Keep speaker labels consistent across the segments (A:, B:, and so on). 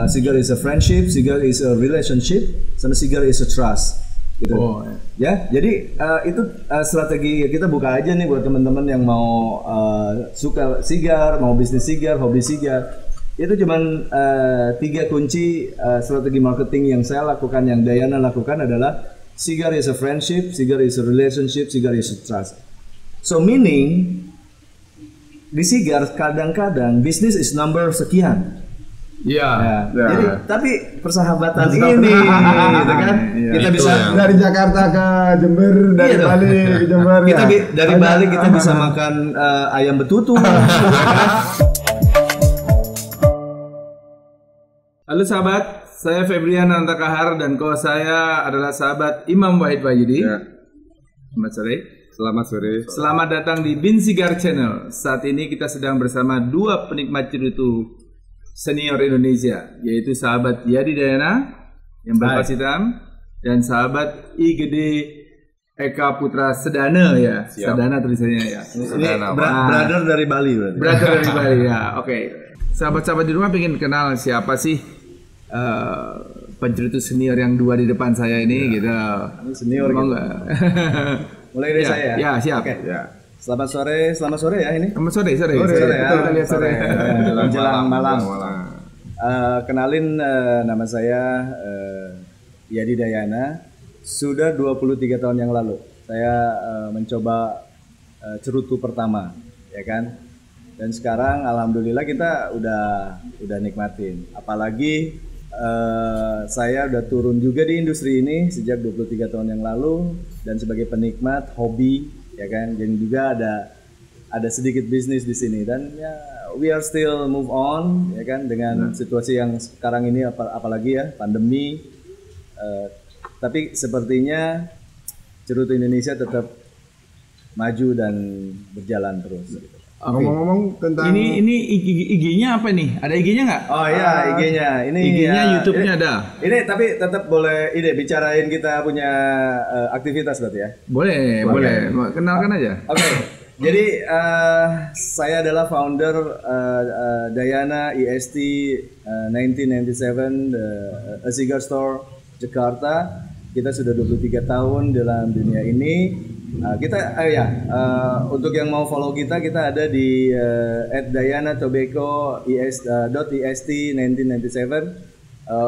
A: cigar is a friendship, cigar is a relationship, sama cigar is a trust. Gitu. Ya, jadi itu strategi kita buka aja nih buat teman-teman yang mau suka sigar, mau bisnis sigar, hobi sigar. Itu cuman 3 kunci strategi marketing yang saya lakukan, yang Dayana lakukan adalah cigar is a friendship, cigar is a relationship, cigar is a trust. So meaning di sigar kadang-kadang bisnis is number sekian.
B: Iya.
A: Jadi tapi persahabatan ini, gitu kan? Kita bisa
C: dari Jakarta ke Jember, dari Bali ke Jember.
A: Kita dari Bali kita bisa makan ayam betutu.
B: Halo sahabat, saya Febrian Antakahar dan co saya adalah sahabat Imam Wahid Wahyudi.
C: Ya.
B: Selamat sore.
C: Selamat sore.
B: Selamat datang di Bin Sigar Channel. Saat ini kita sedang bersama 2 penikmat cerutu senior Indonesia, yaitu sahabat Yadi Dayana yang berpas hitam dan sahabat IGD Eka Putra Sedana ya.
C: Siap.
B: Sedana tulisannya ya.
A: Ini brother dari Bali berarti.
B: Brother dari Bali ya. Oke. Sahabat-sahabat di rumah pengen kenal siapa sih pencerutu senior yang 2 di depan saya ini gitu.
A: Ini senior
B: Mau
A: gitu.
B: nggak?
A: Mulai dari saya.
B: Ya, siap.
A: Oke.
C: Ya.
A: Selamat sore ya ini.
B: Sore ya.
A: Sore ya.
B: Betul, kita lihat sore.
A: Menjelang malam. Kenalin nama saya Yadi Dayana. Sudah 23 tahun yang lalu saya mencoba cerutu pertama, ya kan? Dan sekarang alhamdulillah kita udah nikmatin. Apalagi saya udah turun juga di industri ini sejak 23 tahun yang lalu dan sebagai penikmat hobi, ya kan. Dan juga ada sedikit bisnis di sini dan ya we are still move on, ya kan, dengan situasi yang sekarang ini apalagi ya pandemi. Tapi sepertinya cerutu Indonesia tetap maju dan berjalan terus. Gitu.
C: Ngomong-ngomong tentang
B: Ini IG-nya apa nih? Ada IG-nya nggak?
A: Oh iya, IG-nya. Ini
B: IG-nya
A: ya,
B: YouTube-nya ada.
A: Ini tapi tetap boleh bicarain kita punya aktivitas berarti ya.
B: Boleh. Kenalkan aja.
A: Oke. Jadi saya adalah founder Dayana EST 1997 A Cigar Store Jakarta. Kita sudah 23 tahun dalam dunia ini. Untuk yang mau follow kita ada di @dayanatobacco.est1997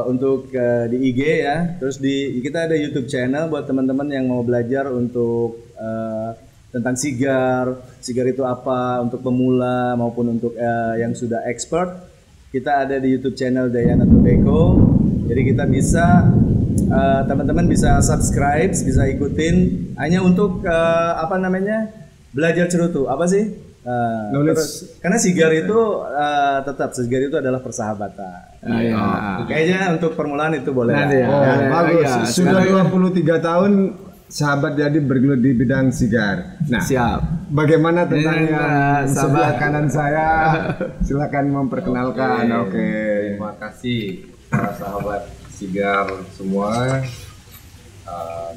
A: untuk di IG ya. Terus kita ada YouTube channel buat teman-teman yang mau belajar untuk tentang sigar itu apa untuk pemula maupun untuk yang sudah expert. Kita ada di YouTube channel Dayana Tobacco. Jadi kita bisa teman-teman bisa subscribe, bisa ikutin hanya untuk belajar cerutu. Apa sih? Karena sigar itu sigar itu adalah persahabatan. Kayaknya untuk permulaan itu boleh.
C: bagus.
B: Iya,
C: Sudah 23 tahun sahabat jadi bergelut di bidang sigar. Nah,
B: Siap.
C: bagaimana tentang yang sebelah
B: sahabat.
C: kanan saya? Silakan memperkenalkan. Oke.
D: Terima kasih para sahabat sigar semua.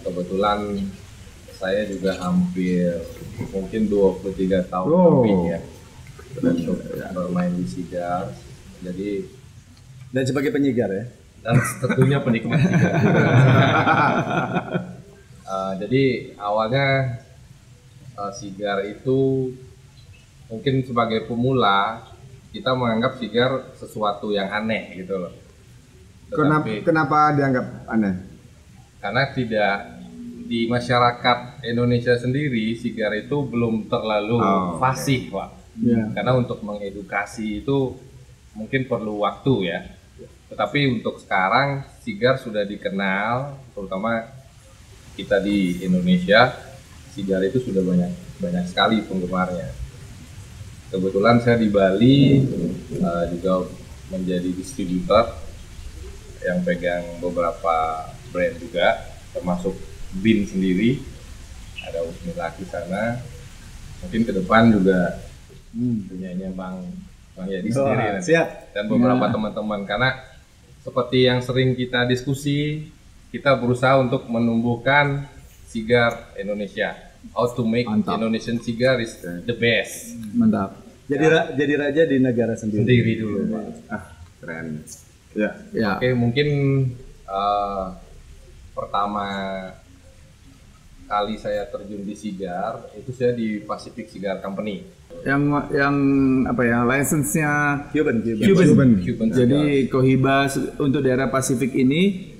D: Kebetulan saya juga hampir mungkin 23 tahun lebih ya untuk bermain di sigar. Jadi
A: Dan sebagai penyigar ya.
D: dan tentunya penikmat sigar. Jadi awalnya sigar itu mungkin sebagai pemula kita menganggap sigar sesuatu yang aneh gitu loh.
C: Kenapa dianggap aneh?
D: Karena tidak di masyarakat Indonesia sendiri sigar itu belum terlalu fasih, Pak. Karena untuk mengedukasi itu mungkin perlu waktu ya. Tetapi untuk sekarang sigar sudah dikenal, terutama kita di Indonesia, sigar itu sudah banyak sekali penggemarnya. Kebetulan saya di Bali juga menjadi distributor yang pegang beberapa brand juga, termasuk Bin sendiri, ada Usmillah di sana. Mungkin ke depan juga punyanya Bang Yadi sendiri
A: Siap.
D: dan beberapa teman-teman, karena seperti yang sering kita diskusi, kita berusaha untuk menumbuhkan sigar Indonesia. How to make Indonesian cigar is the best.
B: Mantap.
A: Jadi raja di negara sendiri.
D: Sendiri dulu, Pak.
C: Keren.
B: Ya.
D: Oke, mungkin pertama kali saya terjun di Sigar itu saya di Pacific Cigar Company.
B: Yang apa ya, license-nya
A: Cuban.
B: Jadi Cohiba untuk daerah Pasifik ini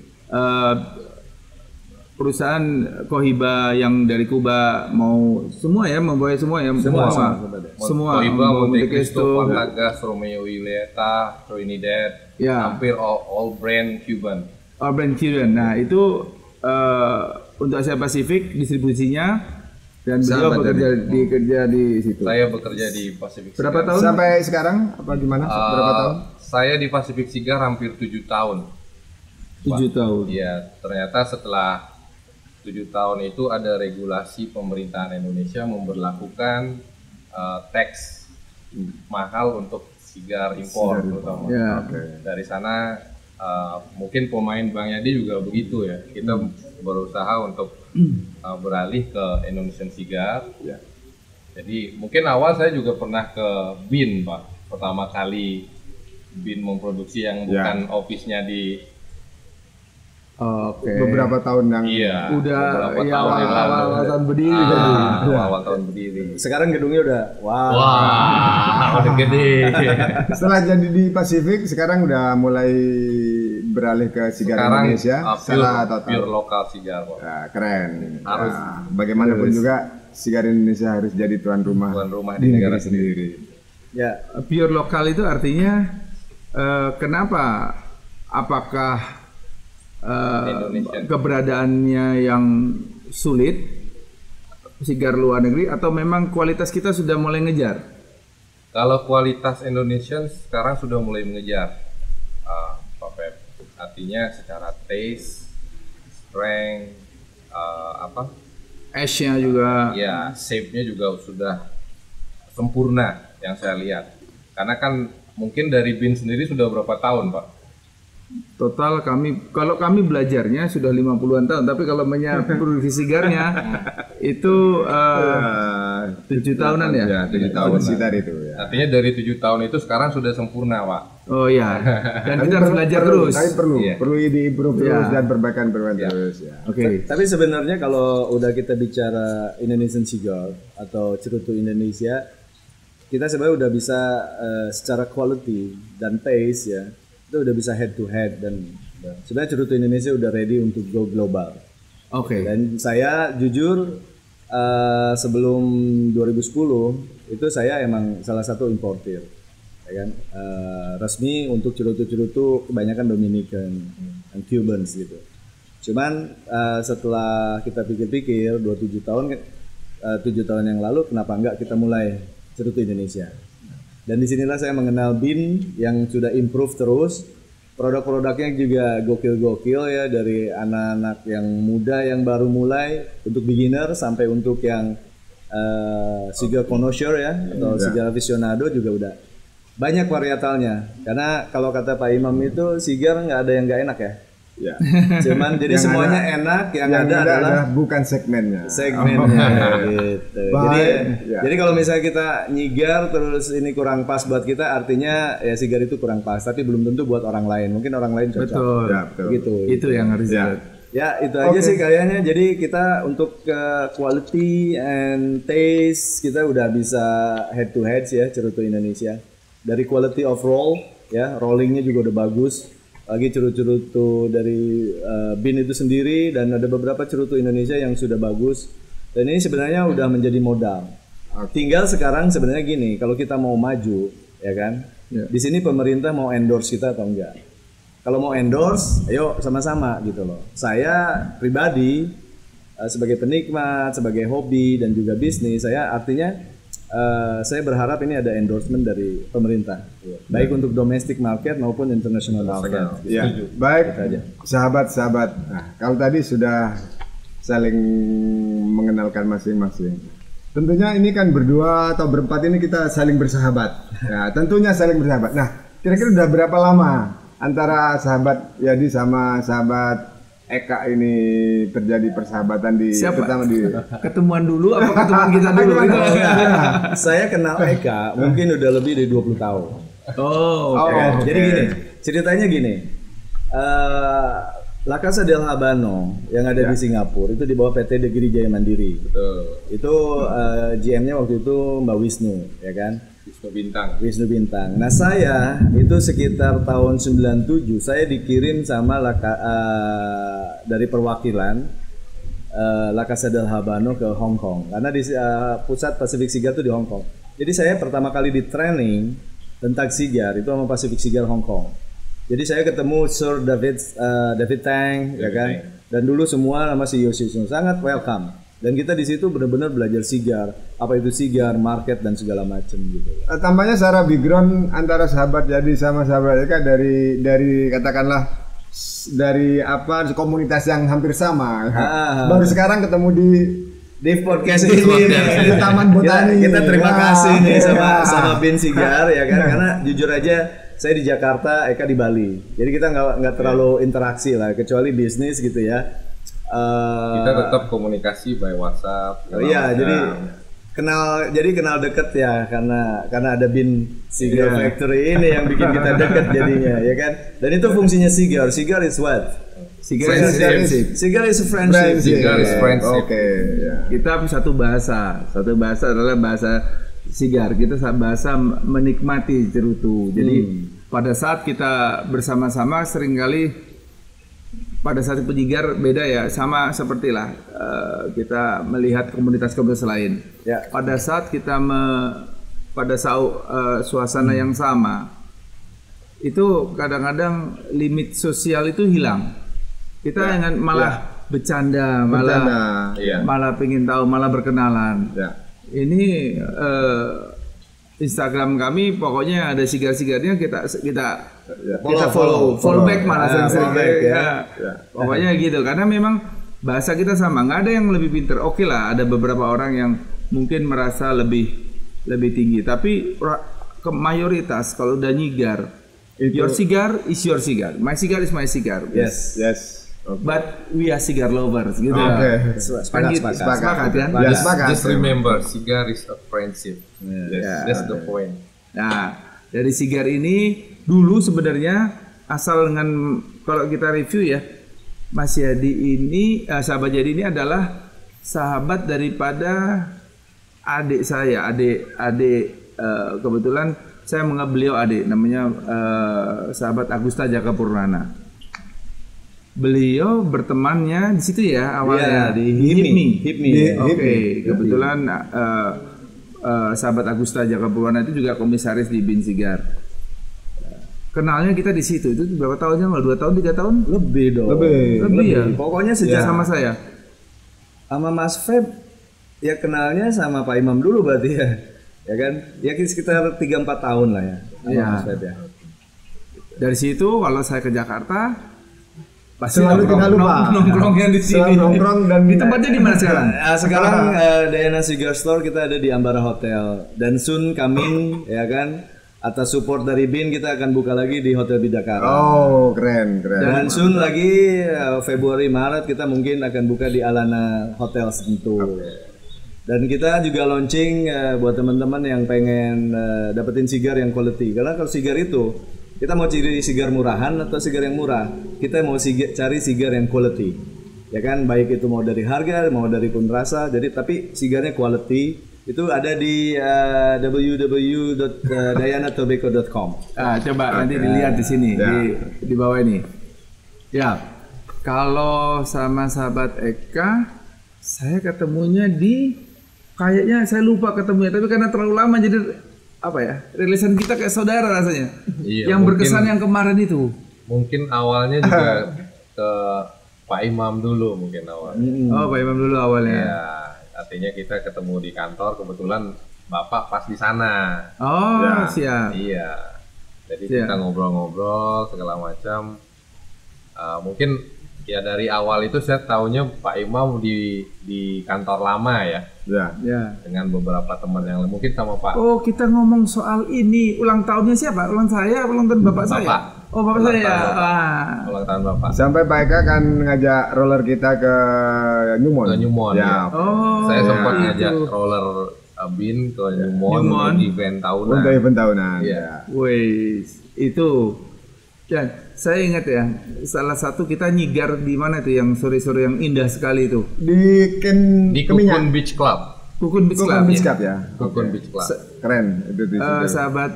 B: perusahaan Cohiba yang dari Kuba mau semua ya, membawa semua ya, semua
D: Cohiba, Monte Cristo,
B: Cristo,
D: Panagas, Romeo Julieta, Trinidad, hampir all brand Cuban.
B: All brand Cuban. Nah itu untuk Asia Pasifik distribusinya, dan beliau bekerja di situ.
D: Saya bekerja di Pacific Cigar.
B: Berapa tahun?
C: Sampai sekarang apa gimana? Berapa tahun?
D: Saya di Pacific Cigar hampir 7 tahun.
B: 7 tahun.
D: Iya, ternyata setelah 7 tahun itu ada regulasi pemerintahan Indonesia memberlakukan tax mahal untuk sigar impor terutama. Dari sana mungkin pemain Bang Yadi juga begitu ya. Kita berusaha untuk beralih ke Indonesian Cigar. Jadi mungkin awal saya juga pernah ke BIN, Pak. Pertama kali BIN memproduksi yang bukan office-nya di
C: beberapa tahun yang
B: udah ya awal tahun berdiri
D: awal tahun berdiri.
A: Sekarang gedungnya udah
D: udah gede.
C: Setelah jadi di Pasifik, sekarang udah mulai beralih ke Sigar Indonesia.
D: Pure lokal sigar.
C: Ya, keren.
D: Harus.
C: Bagaimanapun juga Sigar Indonesia harus jadi tuan rumah
D: di negara sendiri.
B: Ya, pure lokal itu artinya kenapa? Apakah keberadaannya yang sulit sigar luar negeri, atau memang kualitas kita sudah mulai ngejar?
D: Kalau kualitas Indonesian sekarang sudah mulai mengejar, Pak Pep. Artinya secara taste, strength,
B: Ash-nya juga.
D: Ya, shape-nya juga sudah sempurna yang saya lihat. Karena kan mungkin dari BIN sendiri sudah berapa tahun, Pak?
B: Total kalau kami belajarnya sudah 50-an tahun, tapi kalau produksi sigarnya itu 7 tahunan ya?
C: Ya, 7 tahun sekitar itu ya.
D: Artinya dari 7 tahun itu sekarang sudah sempurna, Pak.
B: Oh iya. Dan kita harus belajar terus.
C: Tapi perlu diimprove terus dan perbaikan terus ya.
A: Oke. Tapi sebenarnya kalau udah kita bicara Indonesian Cigar atau cerutu Indonesia, kita sebenarnya udah bisa secara quality dan taste ya, itu udah bisa head to head, dan sebenarnya cerutu Indonesia udah ready untuk go global.
B: Oke.
A: Dan saya jujur sebelum 2010 itu saya emang salah satu importir, ya kan, resmi untuk cerutu-cerutu kebanyakan Dominican dan Cubans gitu. Cuman setelah kita pikir-pikir 7 tahun yang lalu, kenapa enggak kita mulai cerutu Indonesia. Dan disinilah saya mengenal BIN yang sudah improve terus. Produk-produknya juga gokil-gokil ya, dari anak-anak yang muda yang baru mulai, untuk beginner sampai untuk yang cigar connoisseur ya, atau cigar aficionado juga udah banyak varietalnya. Karena kalau kata Pak Imam itu cigar nggak ada yang nggak enak ya. Ya. Cuman jadi yang semuanya enak, yang ada adalah
C: bukan segmennya.
A: Gitu. Jadi kalau misalnya kita nyigar terus ini kurang pas buat kita, artinya ya sigar itu kurang pas, tapi belum tentu buat orang lain. Mungkin orang lain cocok.
B: Betul.
A: Gitu.
B: Itu yang harus
A: Ya, itu aja sih kayaknya. Jadi kita untuk quality and taste kita udah bisa head to head ya cerutu Indonesia. Dari quality of roll ya, rollingnya juga udah bagus. Lagi cerutu dari BIN itu sendiri, dan ada beberapa cerutu Indonesia yang sudah bagus, dan ini sebenarnya udah menjadi modal. Tinggal sekarang sebenarnya gini, kalau kita mau maju ya kan, di sini pemerintah mau endorse kita atau enggak. Kalau mau endorse, ayo sama-sama gitu loh. Saya pribadi sebagai penikmat, sebagai hobi dan juga bisnis, saya artinya saya berharap ini ada endorsement dari pemerintah, baik untuk domestic market maupun international market.
C: Ya, baik, sahabat-sahabat. Nah, kalau tadi sudah saling mengenalkan masing-masing. Tentunya ini kan berdua atau berempat ini kita saling bersahabat. Ya, tentunya saling bersahabat. Nah, kira-kira udah berapa lama antara sahabat Yadi sama sahabat Eka ini terjadi persahabatan di pertama di
B: ketemuan dulu apa ketemuan kita dulu?
A: Saya kenal Eka mungkin udah lebih dari 20 tahun.
B: Oh,
A: Jadi gini, ceritanya gini. La Casa del Habano yang ada di Singapura itu di bawah PT Negeri Jaya Mandiri.
D: Betul.
A: Itu GM-nya waktu itu Mbak Wisnu, ya kan? Wisnu Bintang. Nah saya itu sekitar tahun 97 saya dikirim sama dari perwakilan La Casa del Habano ke Hong Kong karena di pusat Pacific Cigar itu di Hong Kong. Jadi saya pertama kali di training tentang sigar itu sama Pacific Cigar Hong Kong. Jadi saya ketemu Sir David Tang, ya kan? Dan dulu semua nama CEO sangat welcome. Dan kita di situ benar-benar belajar sigar, apa itu sigar, market dan segala macam gitu.
C: Tampaknya secara background antara sahabat jadi sama sahabat Eka dari katakanlah dari komunitas yang hampir sama. Baru sekarang ketemu di
A: podcast ini
C: di Taman Botani.
A: Kita terima kasih nih sama Bin Sigar ya kan, karena jujur aja saya di Jakarta, Eka di Bali. Jadi kita nggak terlalu interaksi lah, kecuali bisnis gitu ya.
D: Kita tetap komunikasi by WhatsApp.
A: Iya, jadi kenal deket ya karena ada Bin Sigar Factory ini yang bikin kita deket jadinya ya kan. Dan itu fungsinya sigar. Sigar is what? Sigar is friendship. Sigar is friendship.
D: Sigar is friendship.
C: Oke.
B: Kita satu bahasa adalah bahasa sigar. Kita bahasa menikmati cerutu. Jadi pada saat kita bersama-sama seringkali pada saat penyigar beda ya, sama sepertilah kita melihat komunitas-komunitas lain.
A: Ya.
B: Pada saat kita suasana yang sama, itu kadang-kadang limit sosial itu hilang. Kita ingin malah bercanda, malah pengen tahu, malah berkenalan.
C: Ya.
B: Ini Instagram kami pokoknya ada sigar-sigarnya kita follow back malah sering-sering ya. Pokoknya gitu karena memang bahasa kita sama, nggak ada yang lebih pinter. Oke lah, ada beberapa orang yang mungkin merasa lebih tinggi, tapi mayoritas kalau udah nyigar, your cigar is your cigar, my cigar is my cigar.
C: Yes.
B: Okay. But we are cigar lovers gitu.
C: Oke.
B: Sepakat kan?
D: Just remember, cigar is a friendship. That's the point.
B: Nah, dari sigar ini dulu sebenarnya asal dengan kalau kita review ya, Mas Yadi ini, sahabat Yadi ini adalah sahabat daripada adik saya, kebetulan saya menganggap beliau adik, namanya sahabat Agusta Jaka Purnana. Beliau bertemannya di situ ya awalnya di HIPMI. Oke. Kebetulan sahabat Agusta Jaka Purnana itu juga komisaris di Bin Sigar. Kenalnya kita di situ itu berapa tahunnya? 2 tahun, 3 tahun?
A: Lebih dong.
B: Lebih ya.
A: Pokoknya sejak
B: sama saya.
A: Sama Mas Feb ya kenalnya sama Pak Imam dulu berarti ya. Ya kan? Ya sekitar 3-4 tahun lah ya. Sama Mas Feb ya.
B: Dari situ kalau saya ke Jakarta pasti
C: selalu tidak lupa
B: nongkrongnya di sini.
C: Nongkrong dan
B: di tempatnya di mana sekarang?
A: Sekarang Dayana Cigar Store kita ada di Ambara Hotel dan soon coming ya kan, atas support dari Bin kita akan buka lagi di Hotel Bidakara.
C: Oh keren.
A: Dan soon lagi Februari Maret kita mungkin akan buka di Alana Hotel Sentul. Dan kita juga launching buat teman-teman yang pengen dapetin sigar yang quality, karena kalau sigar itu kita mau cari sigar murahan atau sigar yang murah, kita mau cari sigar yang quality, ya kan, baik itu mau dari harga, mau dari pun rasa, jadi tapi sigarnya quality itu ada di www.dayanatobacco.com.
B: Coba nanti dilihat di sini di bawah ini. Ya, kalau sama sahabat Eka, saya ketemunya kayaknya saya lupa ketemunya, tapi karena terlalu lama jadi rilisan kita kayak saudara rasanya.
D: Iya,
B: yang berkesan yang kemarin itu.
D: Mungkin awalnya juga ke Pak Imam dulu mungkin awalnya.
B: Oh, Pak Imam dulu awalnya.
D: Ya, artinya kita ketemu di kantor, kebetulan Bapak pas di sana.
B: Oh, siap.
D: Iya. Jadi kita ngobrol-ngobrol segala macam. Mungkin ya dari awal itu saya taunya Pak Imam di kantor lama ya.
C: Ya.
D: Dengan beberapa teman yang mungkin sama Pak.
B: Oh, kita ngomong soal ini ulang tahunnya siapa? Ulang saya, ulang tahun bapak saya. Oh, bapak saya.
D: Ulang tahun Bapak.
C: Sampai Pak Eka kan ngajak roller kita ke Newmont.
D: Ke Newmont ya.
B: Oh,
D: saya sempat ngajak roller Bin ke Newmont untuk event tahunan.
C: Untuk event tahunan.
D: Iya.
B: Wih, itu Dan saya ingat ya, salah satu kita nyigar di mana itu yang sore-sore yang indah sekali itu.
C: Di
D: Kukun Beach Club.
B: Kukun Beach Club.
C: Kukun Beach Club ya.
D: Kukun Beach Club.
C: Keren itu di situ.
B: Sahabat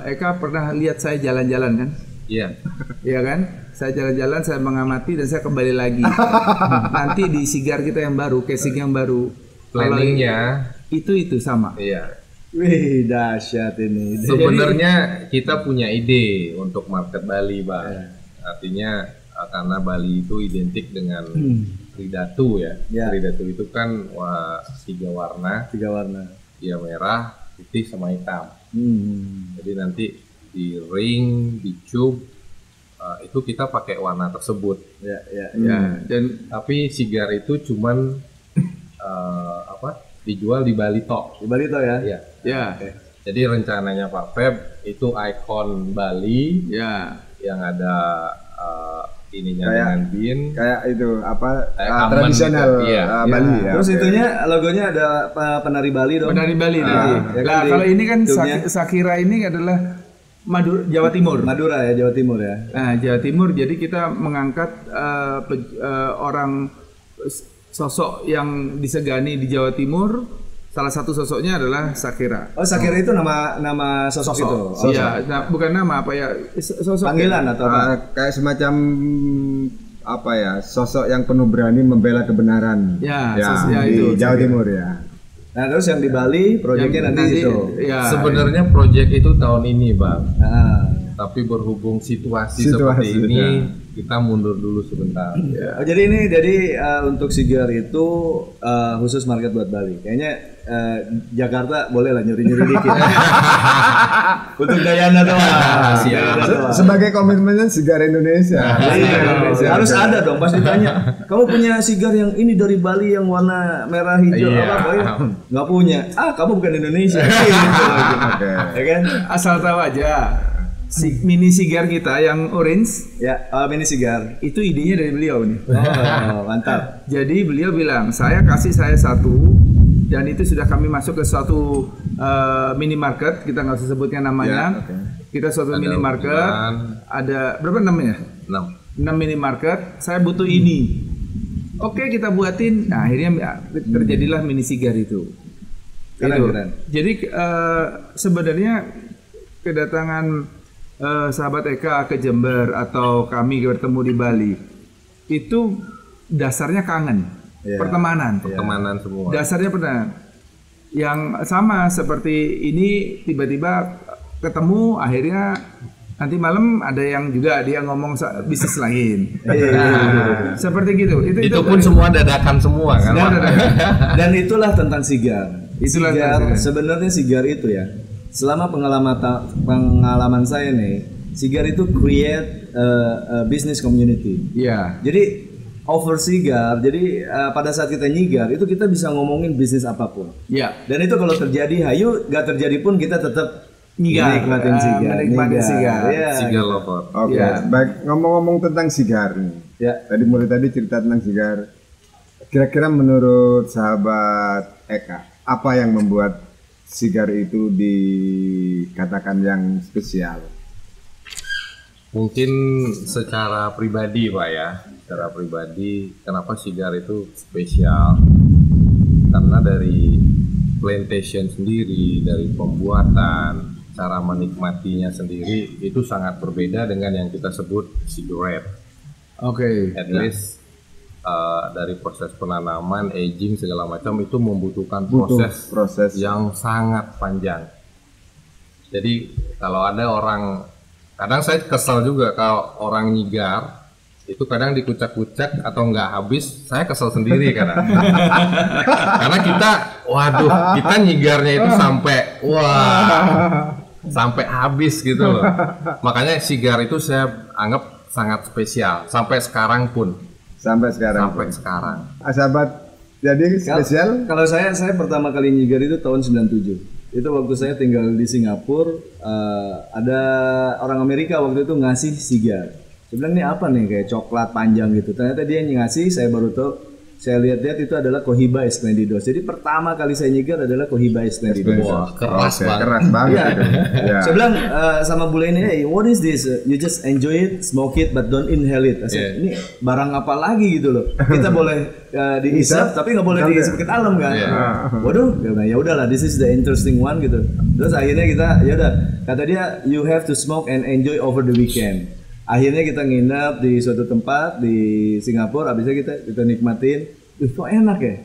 B: Eka pernah lihat saya jalan-jalan kan?
D: Iya.
B: Iya kan? Saya jalan-jalan, saya mengamati dan saya kembali lagi. Nanti di sigar kita yang baru, casing yang baru.
D: Planningnya
B: itu sama.
D: iya.
A: Wih, dahsyat ini.
D: Sebenarnya kita punya ide untuk market Bali, Bang. Artinya karena Bali itu identik dengan tridatu ya. Tridatu itu kan 3 warna.
A: 3 warna.
D: Dia merah, putih sama hitam. Jadi nanti di ring, di tube itu kita pakai warna tersebut.
A: Ya.
B: Dan
D: Tapi sigar itu cuman dijual di Bali tok.
A: Di Bali toh ya?
D: Iya.
B: ya,
D: Jadi rencananya Pak Feb itu ikon Bali yang ada ininya dengan bin
C: kayak itu
D: aman
C: tradisional
D: gitu. Iya.
C: Bali ya.
A: Terus itunya logonya ada penari Bali dong.
B: penari Bali tadi.
A: ya kan,
B: Nah,
A: di
B: kalau ini kan
A: tube-nya.
B: Sakira ini adalah Jawa Timur.
A: Madura ya, Jawa Timur ya.
B: Nah, Jawa Timur, jadi kita mengangkat orang sosok yang disegani di Jawa Timur. Salah satu sosoknya adalah Sakira.
A: Oh, Sakira itu nama sosok itu. Oh,
B: Iya, nah, bukan nama apa ya, sosok
A: panggilan atau apa?
C: Kayak semacam sosok yang penuh berani membela kebenaran.
B: Ya,
C: di
B: itu
C: Jawa Timur ya.
A: Nah, terus yang di Bali proyeknya nanti itu.
B: Ya,
D: Sebenarnya proyek itu tahun ini, Bang.
A: Nah.
D: Tapi berhubung situasi seperti ini, kita mundur dulu sebentar.
A: Oh, jadi untuk sigar itu khusus market buat Bali. Kayaknya Jakarta boleh lah nyuri-nyuri dikit. Untuk Dayana doang.
C: Sebagai komitmennya sigar Indonesia.
A: Iya, harus ada dong. Pas ditanya, kamu punya sigar yang ini dari Bali yang warna merah hijau apa? Nggak punya. Kamu bukan Indonesia. Ya kan?
B: asal tahu aja. Mini sigar kita yang orange
A: Ya, mini sigar.
B: itu idenya dari beliau nih.
A: Oh, mantap.
B: Jadi beliau bilang, saya satu dan itu sudah kami masuk ke suatu minimarket, kita nggak usah sebutkan namanya. Kita suatu minimarket, ada berapa namanya? 6 minimarket. Saya butuh ini. Oke, kita buatin. Nah, akhirnya terjadilah mini sigar itu.
A: Keren.
B: Jadi sebenarnya kedatangan sahabat Eka ke Jember atau kami bertemu di Bali itu dasarnya kangen, pertemanan
D: semua.
B: Dasarnya pernah yang sama seperti ini, tiba-tiba ketemu, akhirnya nanti malam ada yang juga dia ngomong bisnis lain. Seperti gitu. Itu
D: pun semua dadakan semua kan.
A: Dan itulah tentang sigar. Sebenarnya sigar itu ya. Selama pengalaman saya nih, sigar itu create business community.
B: Iya.
A: Jadi over sigar, jadi pada saat kita nyigar itu kita bisa ngomongin bisnis apapun.
B: Iya.
A: Dan itu kalau terjadi, gak terjadi pun kita tetap menikmatin sigar.
D: Sigar lover.
C: Oke. Baik, ngomong-ngomong tentang sigar nih.
A: Ya.
C: Tadi cerita tentang sigar. Kira-kira menurut sahabat Eka, apa yang membuat sigar itu dikatakan yang spesial?
D: Mungkin secara pribadi, Pak ya. Secara pribadi, kenapa sigar itu spesial? Karena dari plantation sendiri, dari pembuatan, cara menikmatinya sendiri itu sangat berbeda dengan yang kita sebut cigarette.
B: Oke.
D: At least dari proses penanaman, aging segala macam itu membutuhkan proses yang sangat panjang. Jadi kalau ada orang, kadang saya kesal juga kalau orang nyigar itu kadang dikucak-kucak atau nggak habis, saya kesel sendiri kadang. Karena kita nyigarnya itu sampai habis gitu loh. Makanya sigar itu saya anggap sangat spesial sampai sekarang pun. Sampai sekarang.
C: Sahabat, jadi spesial.
A: Kalau saya pertama kali nyigar itu tahun 97. Itu waktu saya tinggal di Singapura, ada orang Amerika waktu itu ngasih sigar. Saya bilang, ini apa nih, kayak coklat panjang gitu. Ternyata dia ngasih, saya baru tahu saya lihat-lihat itu adalah Cohiba Esplendidos. Jadi pertama kali saya nyigar adalah Cohiba Esplendidos.
D: Wah, keras banget.
C: Keras banget.
A: Iya.
C: Itu. Ya.
A: Saya bilang sama bule ini, hey, what is this? You just enjoy it, smoke it, but don't inhale it. Saya, ini barang apa lagi gitu loh. Kita boleh diisap, tapi nggak boleh diisap ke dalam kan. Waduh, ya udahlah, this is the interesting one gitu. Terus akhirnya kita, ya udah, kata dia, you have to smoke and enjoy over the weekend. Akhirnya kita nginep di suatu tempat di Singapura, abisnya kita nikmatin. Kok enak ya?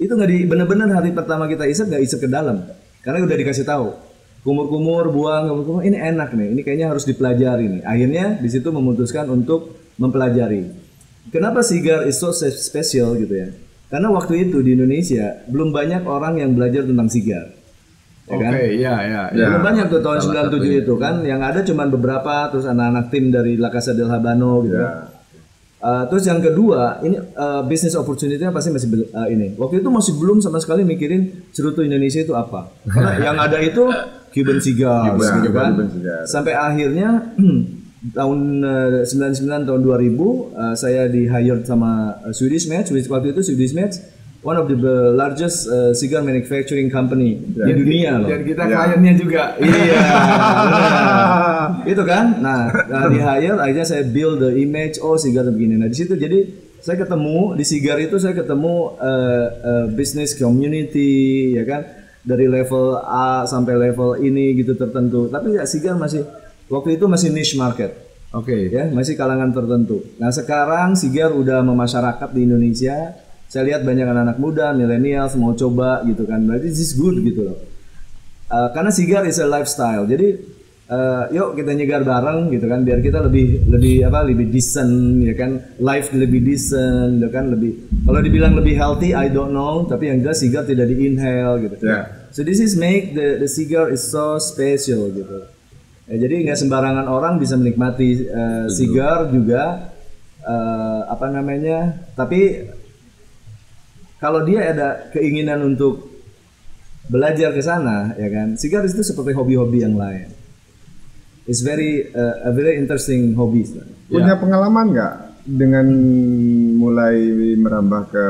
A: Itu nggak bener-bener hari pertama kita isap nggak isap ke dalam, karena udah dikasih tahu kumur-kumur buang kumur-kumur, ini enak nih, ini kayaknya harus dipelajari nih. Akhirnya di situ memutuskan untuk mempelajari. Kenapa cigar is so special gitu ya? Karena waktu itu di Indonesia belum banyak orang yang belajar tentang cigar. Ya. Belum banyak tuh tahun 97 itu kan, yang ada cuma beberapa, terus anak-anak tim dari La Casa del Habano gitu. Terus yang kedua, ini business opportunity-nya pasti masih ini. Waktu itu masih belum sama sekali mikirin cerutu Indonesia itu apa. Karena yang ada itu Cuban cigar gitu kan. Sampai akhirnya tahun 99 tahun 2000 saya di hired sama Swedish Match. Waktu itu Swedish Match one of the largest cigar manufacturing company di dunia loh.
B: Dan kita kliennya juga.
A: Iya. Itu kan. Nah, di hire akhirnya saya build the image, cigar begini. Nah, di situ jadi saya ketemu di cigar itu, saya ketemu business community ya kan, dari level A sampai level ini gitu tertentu. Tapi ya cigar masih waktu itu masih niche market. Ya, masih kalangan tertentu. Nah, sekarang cigar udah memasyarakat di Indonesia. Saya lihat banyak anak-anak muda, milenial mau coba gitu kan. Berarti this is good gitu loh. Karena cigar is a lifestyle. Jadi yuk kita nyegar bareng gitu kan, biar kita lebih decent ya kan. Life lebih decent ya kan, lebih kalau dibilang lebih healthy I don't know, tapi yang jelas cigar tidak di-inhale gitu. So this is make the cigar is so special gitu. Jadi nggak sembarangan orang bisa menikmati cigar juga tapi kalau dia ada keinginan untuk belajar ke sana, ya kan, cigar itu seperti hobi-hobi yang lain. It's a very interesting hobby.
C: Punya pengalaman nggak dengan mulai merambah ke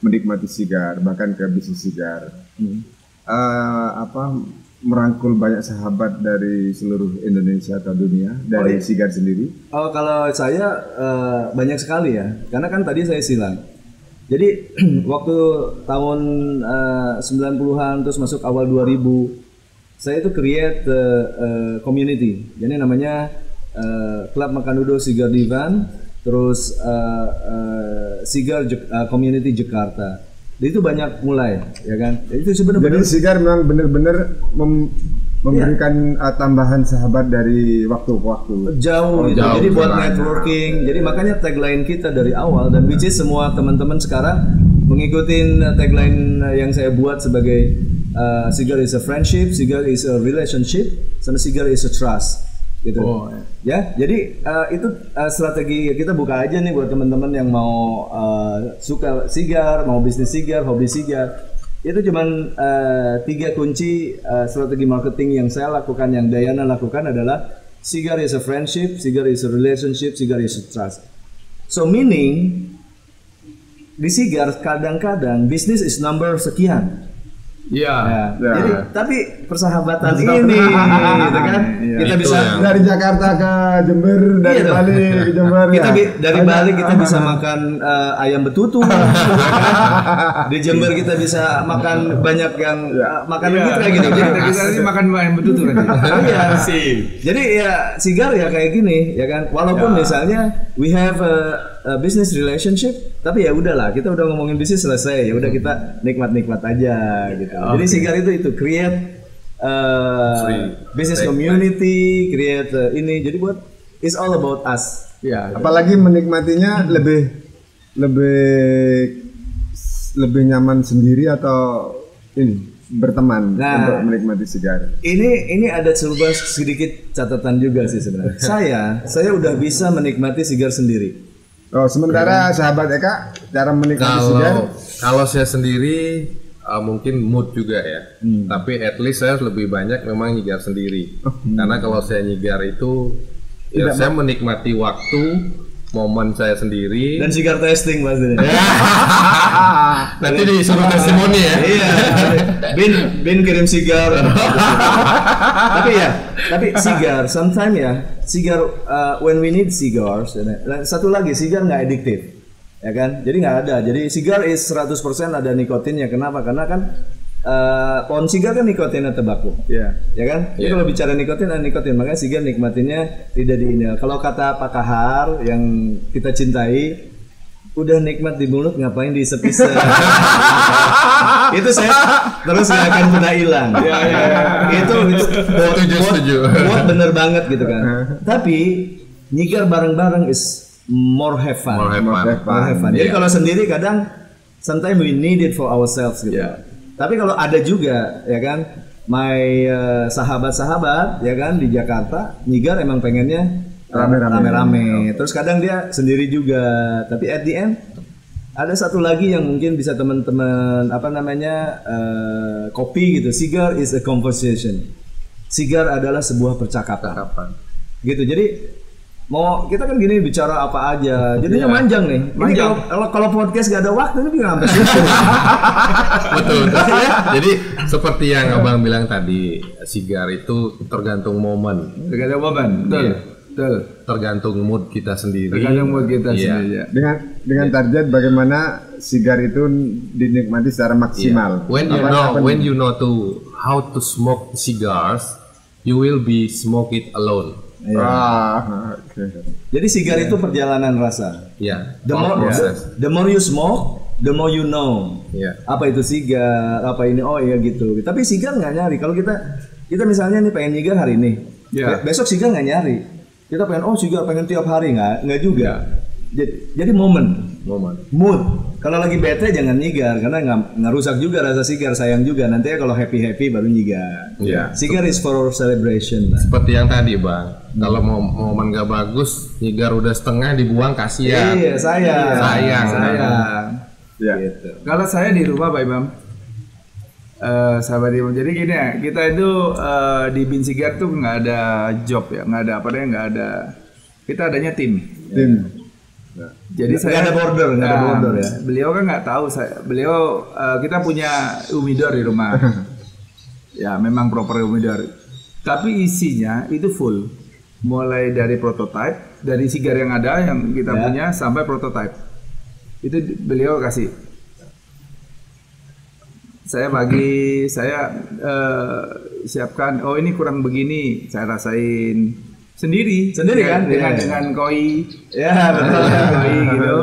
C: menikmati cigar, bahkan ke bisnis cigar? Merangkul banyak sahabat dari seluruh Indonesia atau dunia dari cigar sendiri?
A: Kalau saya banyak sekali ya, karena kan tadi saya silang. Jadi waktu tahun 90-an terus masuk awal 2000, saya itu create community. Jadi namanya Club Macanudo Cigar Divan, terus Cigar Community Jakarta. Itu banyak mulai, ya kan? Itu sebenarnya.
C: Jadi cigar memang benar-benar memberikan tambahan sahabat dari waktu ke waktu.
A: Jauh. Jadi buat networking. Jadi makanya tagline kita dari awal, dan which is semua teman-teman sekarang mengikuti tagline yang saya buat sebagai cigar is a friendship, cigar is a relationship, sama cigar is a trust. Gitu. Ya, jadi itu strategi kita buka aja nih buat teman-teman yang mau suka cigar, mau bisnis cigar, hobi cigar. Itu cuman 3 kunci strategi marketing yang saya lakukan, yang Dayana lakukan adalah cigar is a friendship, cigar is a relationship, cigar is a trust. So meaning di cigar kadang-kadang bisnis is number sekian. Jadi tapi persahabatan ini gitu kan, kita bisa
C: dari Jakarta ke Jember, dari Bali ke Jember.
A: Dari Bali kita bisa makan ayam betutu. Di Jember kita bisa makan banyak yang makanan gitu kayak gini.
B: Jadi kita ini makan ayam betutu kan.
A: Jadi ya cigar ya kayak gini ya kan. Walaupun misalnya we have a business relationship, tapi ya udahlah, kita udah ngomongin bisnis selesai, ya udah kita nikmat-nikmat aja gitu. Jadi cigar itu create business community, create ini. Jadi buat it's all about us.
C: Apalagi menikmatinya lebih nyaman sendiri atau ini berteman untuk menikmati cigar.
A: Ini ada sedikit catatan juga sih sebenarnya. Saya udah bisa menikmati cigar sendiri.
C: Sementara sahabat Eka cara menikmati cigar?
D: Kalau saya sendiri mungkin mood juga ya. Tapi at least saya lebih banyak memang nyigar sendiri. Karena kalau saya nyigar itu saya menikmati waktu momen saya sendiri.
A: Dan sigar testing pasti.
D: Nanti disuruh testimoni ya.
A: Iya. Bin kirim sigar. tapi sigar sometimes ya, sigar when we need cigars. Satu lagi, sigar nggak adiktif. Ya kan? Jadi nggak ada. Jadi sigar is 100% ada nikotinnya. Kenapa? Karena kan pohon sigar kan nikotinnya tembakau.
B: Ya.
A: Ya kan? Jadi kalau bicara nikotin ada nikotin, makanya sigar nikmatinnya tidak diinhal. Kalau kata Pak Kahar yang kita cintai, udah nikmat di mulut ngapain diisep-isep. Itu saya terus nggak akan pernah hilang. Itu
D: Setuju.
A: Buat bener banget gitu kan. Tapi nyigar bareng-bareng is more have fun. More have fun. Jadi kalau sendiri kadang sometimes we need it for ourselves gitu. Tapi kalau ada juga ya kan, my sahabat-sahabat ya kan di Jakarta nyigar emang pengennya rame-rame. Terus kadang dia sendiri juga. Tapi at the end ada satu lagi yang mungkin bisa teman-teman kopi gitu. Cigar is a conversation. Cigar adalah sebuah percakapan. Gitu. Jadi mau kita kan gini bicara apa aja, jadinya manjang nih. Ini kalau podcast gak ada waktu ini sampai situ.
D: Betul. Jadi seperti yang abang bilang tadi, sigar itu tergantung momen. Betul. Tergantung mood kita sendiri.
C: Sendiri. Dengan target bagaimana sigar itu dinikmati secara maksimal.
D: When you know how to smoke cigars, you will be smoke it alone.
A: Jadi sigar itu perjalanan rasa. The more you smoke, the more you know. Apa itu sigar? Apa ini? Oh iya gitu. Tapi sigar nggak nyari. Kalau kita misalnya nih pengen nyigar hari ini, besok sigar nggak nyari. Kita pengen sigar pengen tiap hari nggak juga. Jadi mood. Kalau lagi bete jangan nyigar karena nggak rusak juga rasa sigar, sayang juga nanti kalau happy baru nyigar. Sigar is for celebration.
D: Seperti yang tadi bang, kalau momen nggak bagus, nyigar udah setengah dibuang kasihan.
A: Iya sayang.
B: Gitu. Kalau saya di rumah Pak Imam, sahabat Imam. Jadi gini ya, kita itu di Bin Sigar tuh nggak ada job ya, nggak ada. Kita adanya tim. Jadi saya
A: ada border ya.
B: Beliau kan nggak tahu beliau kita punya humidor di rumah. Ya memang proper humidor. Tapi isinya itu full. Mulai dari prototype, dari sigar yang ada yang kita punya sampai prototype. Itu beliau kasih. Saya siapkan. Oh ini kurang begini, saya rasain. Sendiri kan dengan koi koi gitu.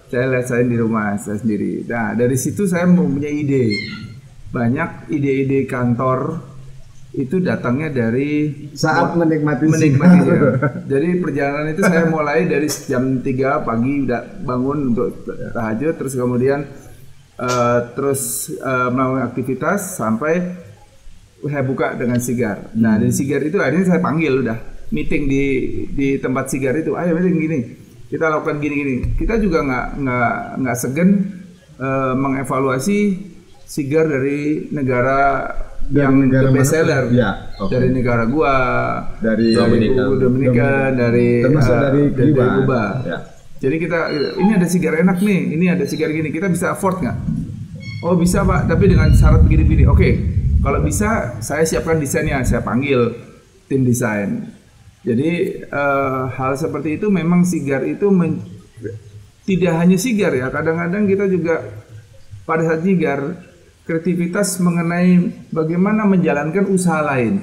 B: Saya rasain di rumah saya sendiri. Nah dari situ saya mempunyai ide. Banyak ide-ide kantor itu datangnya dari
C: saat menikmati.
B: Jadi perjalanan itu saya mulai dari jam 3 pagi udah bangun untuk tahajud, terus kemudian melakukan aktivitas sampai saya buka dengan sigar. Nah dari sigar itu akhirnya saya panggil udah meeting di tempat sigar itu, ayo meeting gini, kita lakukan gini. Kita juga nggak segan mengevaluasi sigar dari negara yang best seller, dari negara gua, dari Dominikan, dari Kuba. Jadi ini ada sigar enak nih, ini ada sigar gini, kita bisa afford nggak? Oh bisa Pak, tapi dengan syarat begini-begini. Oke, kalau bisa saya siapkan desainnya, saya panggil tim desain. Jadi hal seperti itu memang sigar itu tidak hanya sigar ya, kadang-kadang kita juga pada saat sigar kreativitas mengenai bagaimana menjalankan usaha lain.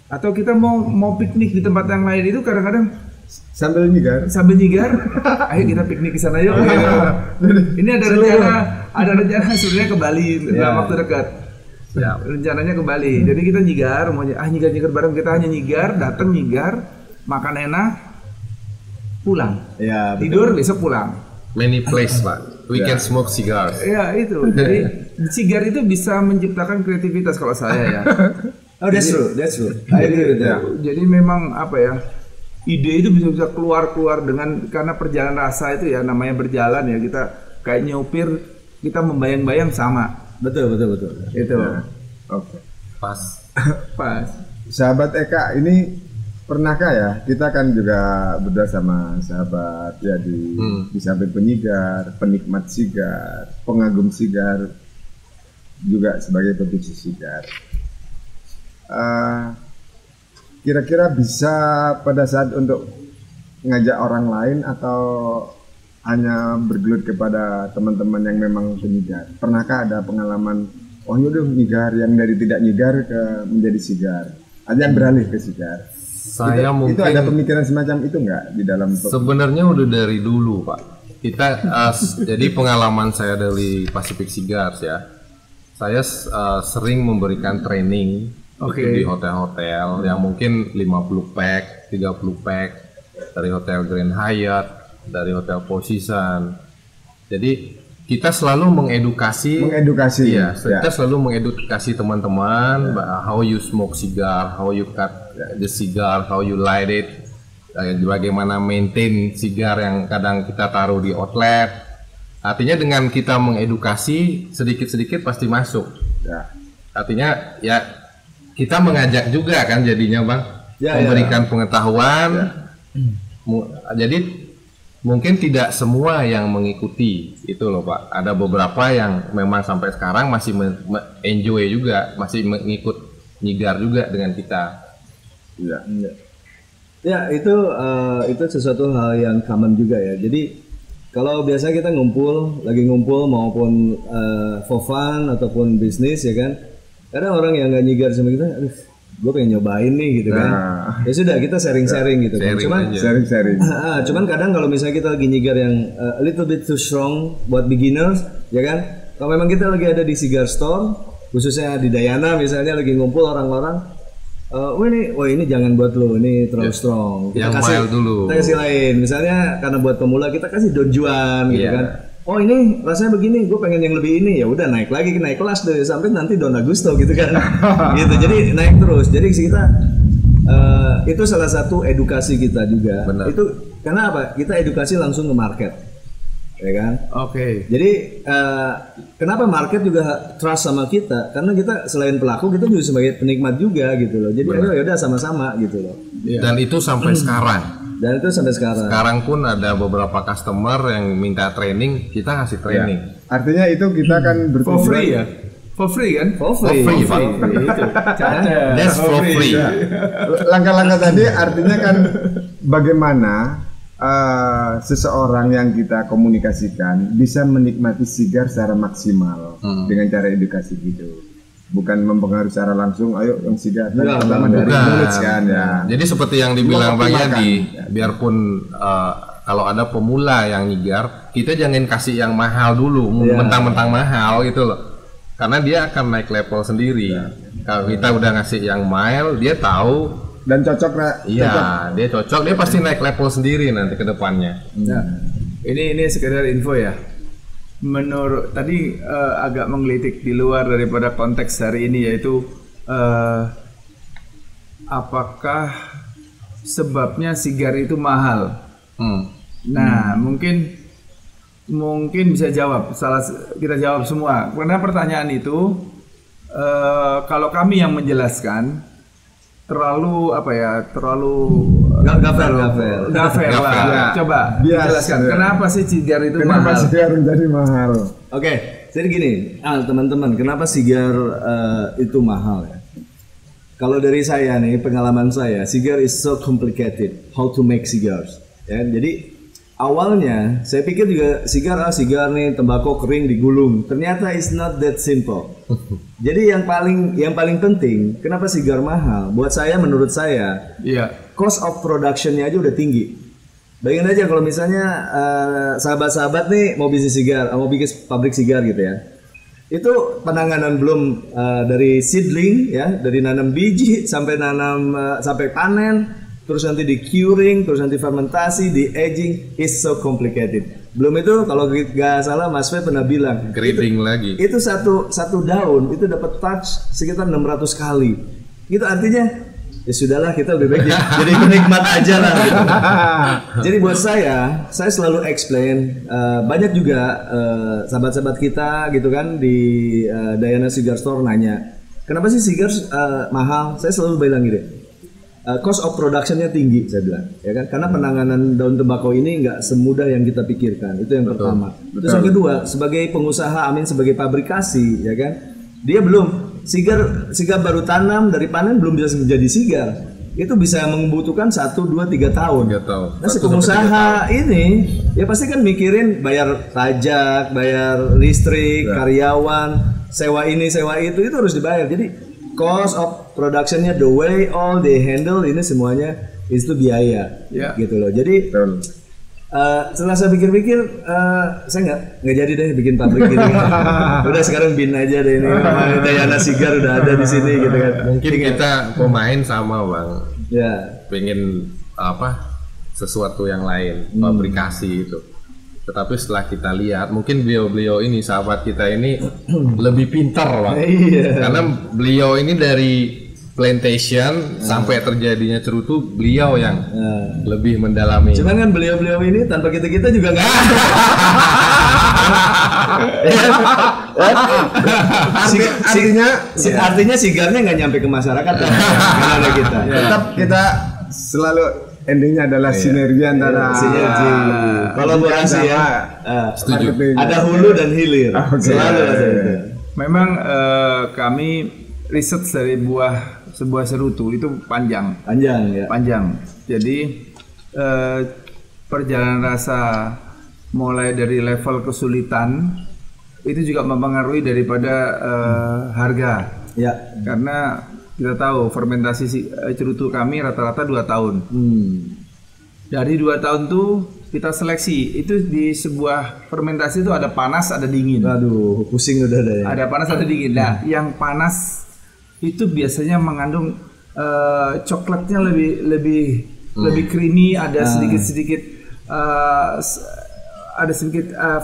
B: Atau kita mau piknik di tempat yang lain itu kadang-kadang
C: sambil nyigar,
B: ayo kita piknik ke sana yuk. Ini ada rencana sebenarnya ke Bali dalam waktu dekat. Rencananya ke Bali. Jadi kita nyigar, nyigar bareng, kita hanya nyigar, datang nyigar, makan enak, pulang. Tidur besok pulang.
D: Many place Pak. We can smoke cigars.
B: Ya itu. Jadi sigar itu bisa menciptakan kreativitas kalau saya ya.
A: That's true. I agree with that.
B: Jadi memang ide itu bisa keluar dengan karena perjalanan rasa itu ya, namanya berjalan ya, kita kayak nyopir, kita membayang-bayang sama.
A: Betul.
B: Itu.
C: Oke.
D: Pas.
C: Sahabat Eka, ini pernahkah ya kita kan juga berdua sama sahabat ya di samping penyigar, penikmat sigar, pengagum sigar, juga sebagai produksi sigar. Kira-kira bisa pada saat untuk ngajak orang lain atau hanya bergelut kepada teman-teman yang memang penyigar? Pernahkah ada pengalaman, oh yaudah nyigar yang dari tidak nyigar ke menjadi sigar, ada yang beralih ke sigar?
D: Saya mungkin
C: itu ada pemikiran semacam itu nggak di dalam?
D: Sebenarnya udah dari dulu Pak. Kita jadi pengalaman saya dari Pacific Cigars ya. Saya sering memberikan training itu di hotel-hotel yang mungkin 50 pack, 30 pack dari Hotel Grand Hyatt, dari Hotel Four Seasons. Jadi kita selalu mengedukasi. Iya, kita selalu mengedukasi teman-teman how you smoke cigar, how you cut the cigar, how you light it, bagaimana maintain cigar yang kadang kita taruh di outlet. Artinya dengan kita mengedukasi sedikit-sedikit pasti masuk. Ya. Artinya ya kita mengajak juga kan jadinya Bang, memberikan pengetahuan. Jadi mungkin tidak semua yang mengikuti itu loh Pak. Ada beberapa yang memang sampai sekarang masih enjoy juga, masih mengikut nyigar juga dengan kita.
A: Ya itu sesuatu hal yang common juga ya. Jadi kalau biasa kita lagi ngumpul maupun for fun ataupun bisnis ya kan, kadang orang yang nggak nyigar sama kita, aduh, gue pengen nyobain nih gitu kan. Ya sudah kita sharing-sharing gitu kan. Cuman kadang kalau misalnya kita lagi nyigar yang a little bit too strong buat beginners, ya kan. Kalau memang kita lagi ada di cigar store, khususnya di Dayana misalnya lagi ngumpul orang-orang, ini jangan buat lo, ini terlalu strong. Kita kasih dulu. Kita kasih lain. Misalnya karena buat pemula kita kasih Don Juan gitu kan. Oh ini rasanya begini, gue pengen yang lebih ini, ya udah naik kelas deh sampai nanti Don Agusto gitu kan. Gitu. Jadi naik terus. Jadi kita itu salah satu edukasi kita juga. Benar. Itu karena apa? Kita edukasi langsung ke market. Ya kan? Jadi kenapa market juga trust sama kita? Karena kita selain pelaku kita juga sebagai penikmat juga gitu loh. Jadi ya udah sama-sama gitu loh.
D: Dan itu sampai sekarang.
A: Dan itu sampai sekarang.
D: Sekarang pun ada beberapa customer yang minta training, kita ngasih training.
C: Artinya itu kita kan
B: for free ya. For free kan?
A: For free.
B: Itu.
D: That's for free.
C: Langkah-langkah tadi artinya kan bagaimana seseorang yang kita komunikasikan bisa menikmati sigar secara maksimal dengan cara edukasi gitu. Bukan mempengaruhi secara langsung, ayo yang sigar pertama dari knowledge kan ya.
D: Jadi seperti yang dibilang Bang Yadi, biarpun kalau ada pemula yang nyigar, kita jangan kasih yang mahal dulu, mentang-mentang mahal gitu loh. Karena dia akan naik level sendiri. Kalau kita udah ngasih yang mild, dia tahu
C: dan cocok lah.
D: Iya, dia cocok, dia pasti naik level sendiri nanti ke depannya.
B: Ini sekedar info ya. Menurut tadi agak menggelitik di luar daripada konteks hari ini, yaitu apakah sebabnya sigar itu mahal? Nah, mungkin bisa jawab. Kita jawab semua. Karena pertanyaan itu kalau kami yang menjelaskan terlalu gafel lah. Coba jelaskan kenapa sih sigar itu mahal?
C: Kenapa sigar menjadi mahal?
A: Oke, jadi gini, teman-teman, kenapa sigar itu mahal ya? Kalau dari saya nih, pengalaman saya, cigar is so complicated. How to make cigars? Ya, jadi awalnya saya pikir juga sigar nih tembakau kering digulung. Ternyata it's not that simple. Jadi yang paling penting, kenapa sigar mahal? Buat saya, menurut saya, cost of productionnya aja udah tinggi. Bayangin aja kalau misalnya sahabat-sahabat nih mau bisnis sigar, mau bikin pabrik sigar gitu ya. Itu penanganan belum dari seedling ya, dari nanam biji sampai sampai panen. Terus nanti di curing, terus nanti fermentasi, di aging, is so complicated. Belum itu kalau nggak salah Mas Fe pernah bilang
D: grading lagi.
A: Itu satu daun itu dapat touch sekitar 600 kali. Itu artinya ya sudahlah, kita lebih baik jadi penikmat aja lah. Gitu. Jadi buat saya selalu explain, banyak juga sahabat-sahabat kita gitu kan di Dayana Cigar Store nanya, kenapa sih cigar mahal? Saya selalu bilang gitu. cost of productionnya tinggi, saya bilang, ya kan? Karena penanganan daun tembakau ini nggak semudah yang kita pikirkan. Itu yang pertama. Terus yang kedua, sebagai pengusaha, sebagai pabrikasi, ya kan? Dia belum sigar baru tanam dari panen belum bisa menjadi sigar. Itu bisa membutuhkan 1, 2, 3 tahun. Nah, si pengusaha ini ya pasti kan mikirin bayar pajak, bayar listrik, karyawan, sewa ini, sewa itu harus dibayar. Jadi cost of productionnya, the way all they handle ini semuanya itu biaya, gitu loh. Jadi setelah saya pikir-pikir, saya nggak jadi deh bikin pabrik gitu. Udah sekarang bin aja deh ini. Dayana Sigar udah ada di sini gitu kan.
D: Mungkin kita pemain sama bang.
A: Ya.
D: Pengen sesuatu yang lain, fabrikasi itu. Tetapi setelah kita lihat, mungkin beliau ini sahabat kita ini lebih pintar bang. Karena beliau ini dari plantation sampai terjadinya cerutu, beliau yang lebih mendalami.
A: Cuman kan beliau ini tanpa kita juga nggak. Artinya sigarnya nggak nyampe ke masyarakat kan? Karena kita.
C: Tetap kita selalu endingnya adalah sinergi antara
A: kolaborasi ya.
C: Setuju.
A: Ada hulu dan hilir. Selalu ada itu.
B: Memang kami riset dari sebuah cerutu itu panjang. Jadi perjalanan rasa mulai dari level kesulitan itu juga mempengaruhi daripada harga. Ya. Karena kita tahu fermentasi cerutu kami rata-rata 2 tahun. Dari 2 tahun tuh kita seleksi. Itu di sebuah fermentasi itu ada panas, ada dingin.
A: Aduh, pusing udah deh.
B: Ada panas, ada dingin. Nah, yang panas itu biasanya mengandung coklatnya lebih creamy, ada sedikit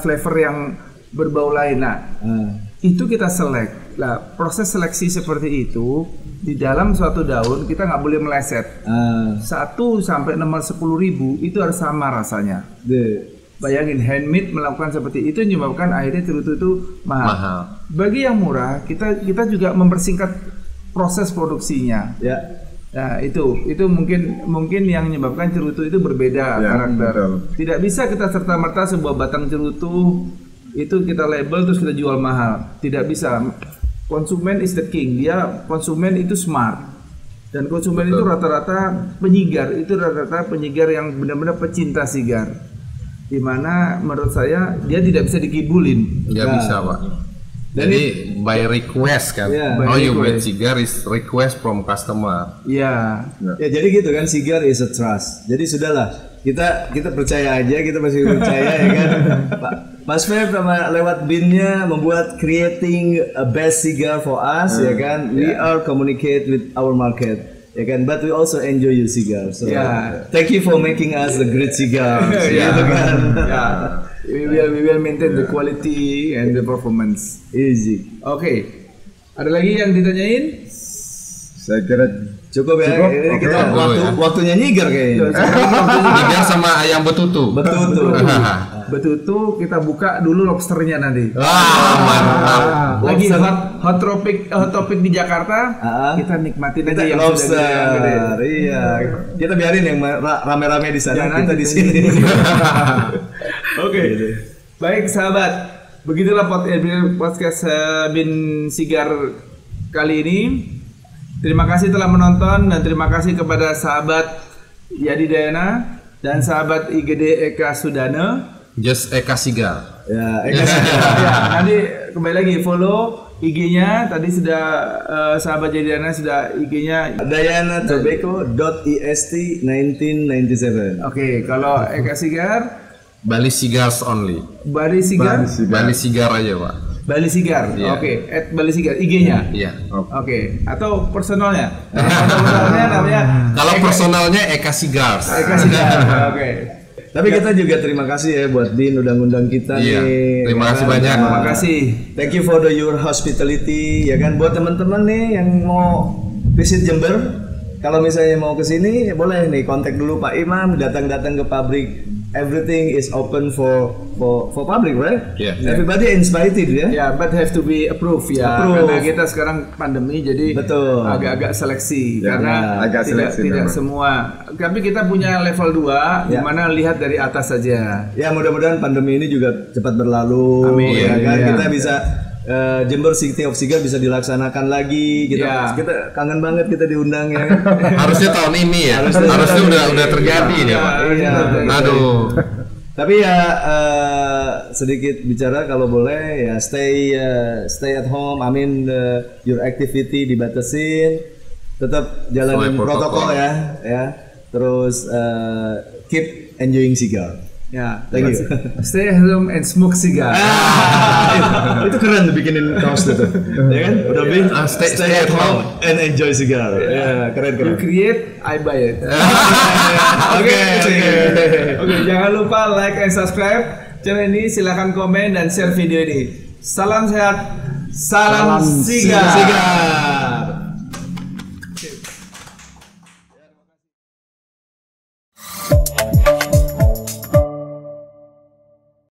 B: flavor yang berbau lain. Nah, itu kita select. Nah, proses seleksi seperti itu di dalam suatu daun kita nggak boleh meleset. 1 sampai nomor 10.000 itu harus sama rasanya. Bayangin handmade melakukan seperti itu menyebabkan akhirnya cerutu itu mahal. Bagi yang murah kita juga mempersingkat proses produksinya. Nah, itu mungkin yang menyebabkan cerutu itu berbeda karakter. Tidak bisa kita serta-merta sebuah batang cerutu itu kita label terus kita jual mahal. Tidak bisa. Konsumen is the king. Konsumen itu smart. Dan konsumen itu rata-rata penyigar. Itu rata-rata penyigar yang benar-benar pecinta sigar. Dimana menurut saya dia tidak bisa dikibulin.
D: Nggak bisa pak. Jadi by request kan. You buat sigar is request from customer.
A: Ya jadi gitu kan, sigar is a trust. Jadi sudahlah kita percaya aja, kita masih percaya ya kan. Mas Feb lewat binnya membuat creating a best cigar for us ya kan. We are communicate with our market ya kan, but we also enjoy your cigar. So thank you for making us the great cigar. Gitu kan.
B: We will maintain the quality and the performance.
A: Easy.
B: Oke. Ada lagi yang ditanyain?
C: Saya kira
A: cukup ya. Ini kita waktunya nyigar kayaknya.
D: Nyigar sama ayam betutu.
B: Betutu kita buka dulu lobsternya nanti.
D: Mantap.
B: Lagi hot topic di Jakarta, kita nikmatin aja yang
A: lobster. Iya. Kita biarin yang rame-rame di sana, kita di sini.
B: Oke. Baik sahabat, begitulah podcast Bin Sigar kali ini. Terima kasih telah menonton dan terima kasih kepada sahabat Yadi Dayana dan sahabat IGD Eka Sudana.
D: Just Eka Sigar.
A: Eka Sigar.
B: Nanti kembali lagi follow IG-nya. Tadi sudah sahabat Yadi Dayana sudah IG-nya
A: dayanatobacco.est1997.
B: Oke, kalau Eka Sigar
D: Bali Cigars only.
B: Bali Sigar
D: aja pak.
B: Bali Sigar, oke. Bali Sigar, IG-nya.
D: Iya.
B: Oke. Atau personalnya? Personalnya namanya.
D: Kalau personalnya Eka Cigars.
B: Eka Sigar, oke.
A: Tapi kita juga terima kasih ya buat Din udah ngundang kita nih.
D: Terima kasih banyak.
B: Terima kasih.
A: Thank you for your hospitality ya kan, buat teman-teman nih yang mau visit Jember. Kalau misalnya mau ke sini boleh nih kontak dulu Pak Imam, datang ke pabrik everything is open for public, right?
E: Yeah.
A: Everybody invited ya.
B: Ya, but have to be approved ya.
A: Approve.
B: Karena kita sekarang pandemi, jadi
A: Betul.
B: agak-agak seleksi
C: Ya,
B: karena
C: agak
B: tidak
C: seleksi memang.
B: semua. Tapi kita punya level 2 di mana lihat dari atas saja.
A: Ya mudah-mudahan pandemi ini juga cepat berlalu.
B: Amin.
A: Ya kan
B: Iya.
A: kita bisa Jember City of Cigar bisa dilaksanakan lagi.
B: Ya.
A: Kita kangen banget kita diundang ya.
E: Harusnya tahun ini ya.
A: Harusnya
E: udah terjadi nih, Pak.
A: Iya.
E: Aduh.
A: Tapi ya sedikit bicara kalau boleh ya stay at home. Your activity dibatasin, tetap jalanin
E: Sesuai
A: protokol
E: protokol.
A: ya. Terus keep enjoying cigar.
B: Ya,
A: Thank you.
B: Stay at home and smoke cigar.
A: Itu keren tuh bikinin kaos itu, ya kan? Udah bing, stay at home and enjoy cigar. Ya, keren.
B: You create, I buy it.
A: Oke.
B: Oke, jangan lupa like and subscribe channel ini. Silahkan komen dan share video ini. Salam sehat, salam cigar.